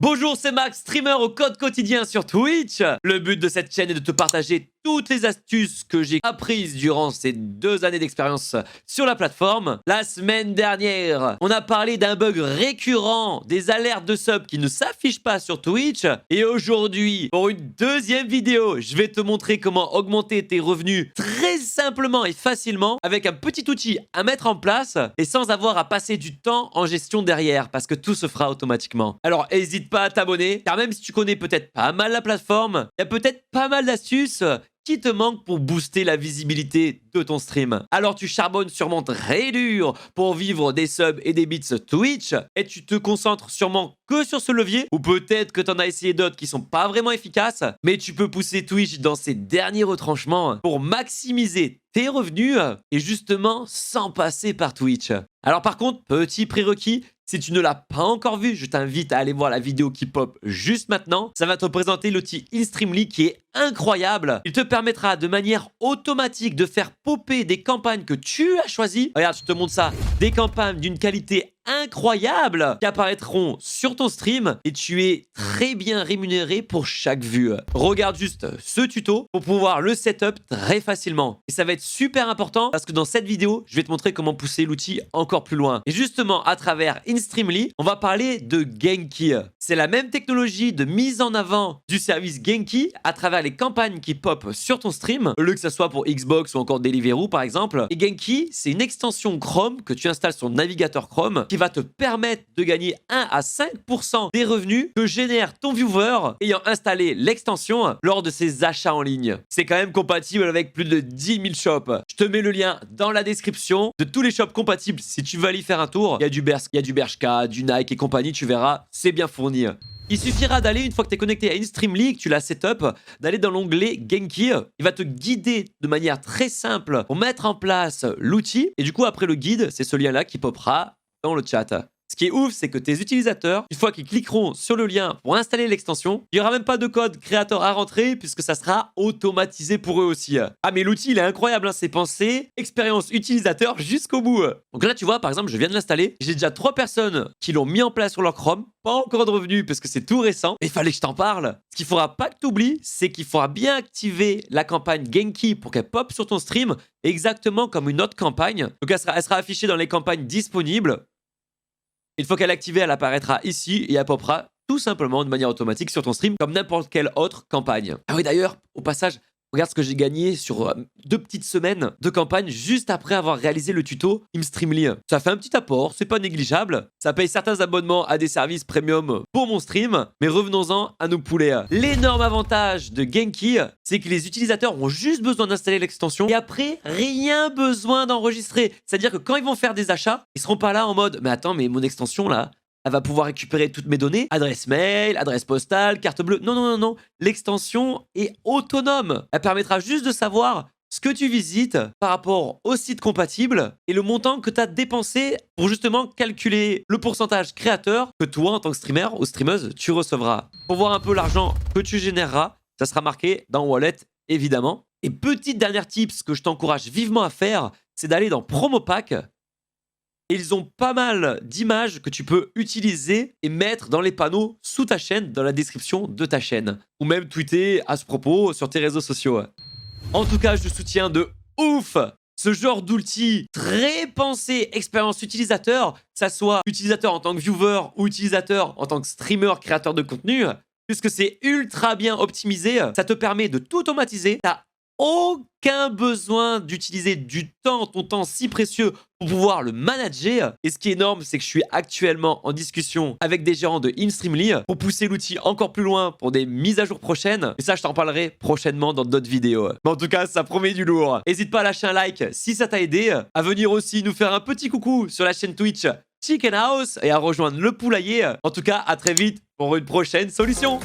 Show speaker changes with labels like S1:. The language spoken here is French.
S1: Bonjour, c'est Max, streamer au code quotidien sur Twitch. Le but de cette chaîne est de te partager toutes les astuces que j'ai apprises durant ces 2 années d'expérience sur la plateforme. La semaine dernière, on a parlé d'un bug récurrent, des alertes de sub qui ne s'affichent pas sur Twitch. Et aujourd'hui, pour une deuxième vidéo, je vais te montrer comment augmenter tes revenus très simplement et facilement avec un petit outil à mettre en place et sans avoir à passer du temps en gestion derrière parce que tout se fera automatiquement. Alors, n'hésite pas à t'abonner, car même si tu connais peut-être pas mal la plateforme, il y a peut-être pas mal d'astuces qui te manquent pour booster la visibilité de ton stream. Alors tu charbonnes sûrement très dur pour vivre des subs et des bits Twitch, et tu te concentres sûrement que sur ce levier, ou peut-être que tu en as essayé d'autres qui sont pas vraiment efficaces, mais tu peux pousser Twitch dans ses derniers retranchements pour maximiser tes revenus, et justement sans passer par Twitch. Alors par contre, petit prérequis, si tu ne l'as pas encore vu, je t'invite à aller voir la vidéo qui pop juste maintenant. Ça va te présenter l'outil InStreamly qui est incroyable. Il te permettra de manière automatique de faire popper des campagnes que tu as choisies. Regarde, je te montre ça. Des campagnes d'une qualité incroyable qui apparaîtront sur ton stream et tu es très bien rémunéré pour chaque vue. Regarde juste ce tuto pour pouvoir le setup très facilement. Et ça va être super important parce que dans cette vidéo, je vais te montrer comment pousser l'outil encore plus loin. Et justement, à travers InStreamly, on va parler de Genki. C'est la même technologie de mise en avant du service Genki à travers les campagnes qui pop sur ton stream, au lieu que ce soit pour Xbox ou encore Deliveroo par exemple. Et Genki, c'est une extension Chrome que tu installes sur le navigateur Chrome qui va te permettre de gagner 1 à 5% des revenus que génère ton viewer ayant installé l'extension lors de ses achats en ligne. C'est quand même compatible avec plus de 10 000 shops. Je te mets le lien dans la description de tous les shops compatibles si tu veux aller faire un tour. Il y a du Bershka, du Nike et compagnie, tu verras, c'est bien fourni. Il suffira d'aller, une fois que tu es connecté à InStreamly, que tu l'as setup, d'aller dans l'onglet Genki. Il va te guider de manière très simple pour mettre en place l'outil. Et du coup, après le guide, c'est ce lien-là qui popera dans le chat. Ce qui est ouf, c'est que tes utilisateurs, une fois qu'ils cliqueront sur le lien pour installer l'extension, il n'y aura même pas de code créateur à rentrer puisque ça sera automatisé pour eux aussi. Ah mais l'outil il est incroyable, hein, c'est pensé expérience utilisateur jusqu'au bout. Donc là tu vois par exemple je viens de l'installer, j'ai déjà 3 personnes qui l'ont mis en place sur leur Chrome, pas encore de revenus parce que c'est tout récent, mais il fallait que je t'en parle. Ce qu'il faudra pas que tu oublies, c'est qu'il faudra bien activer la campagne Genki pour qu'elle pop sur ton stream exactement comme une autre campagne. Donc elle sera affichée dans les campagnes disponibles. Une fois qu'elle est activée, elle apparaîtra ici et elle popera tout simplement de manière automatique sur ton stream comme n'importe quelle autre campagne. Ah oui d'ailleurs, au passage, regarde ce que j'ai gagné sur 2 petites semaines de campagne juste après avoir réalisé le tuto InStreamly. Ça fait un petit apport, c'est pas négligeable. Ça paye certains abonnements à des services premium pour mon stream, mais revenons-en à nos poulets. L'énorme avantage de Genki, c'est que les utilisateurs ont juste besoin d'installer l'extension et après, rien besoin d'enregistrer. C'est-à-dire que quand ils vont faire des achats, ils seront pas là en mode « Mais attends, mais mon extension là, elle va pouvoir récupérer toutes mes données, adresse mail, adresse postale, carte bleue. » Non, non, non, non. L'extension est autonome. Elle permettra juste de savoir ce que tu visites par rapport au site compatible et le montant que tu as dépensé pour justement calculer le pourcentage créateur que toi, en tant que streamer ou streameuse, tu recevras. Pour voir un peu l'argent que tu généreras, ça sera marqué dans Wallet, évidemment. Et petite dernière tips que je t'encourage vivement à faire, c'est d'aller dans Promo Pack. Ils ont pas mal d'images que tu peux utiliser et mettre dans les panneaux sous ta chaîne, dans la description de ta chaîne. Ou même tweeter à ce propos sur tes réseaux sociaux. En tout cas, je soutiens de ouf ce genre d'outil très pensé expérience utilisateur, que ça soit utilisateur en tant que viewer ou utilisateur en tant que streamer, créateur de contenu, puisque c'est ultra bien optimisé. Ça te permet de tout automatiser. T'as aucun besoin d'utiliser du temps, ton temps si précieux pour pouvoir le manager. Et ce qui est énorme, c'est que je suis actuellement en discussion avec des gérants de InStreamly pour pousser l'outil encore plus loin pour des mises à jour prochaines. Et ça, je t'en parlerai prochainement dans d'autres vidéos. Mais en tout cas, ça promet du lourd. N'hésite pas à lâcher un like si ça t'a aidé, à venir aussi nous faire un petit coucou sur la chaîne Twitch Chicken House et à rejoindre le poulailler. En tout cas, à très vite pour une prochaine solution.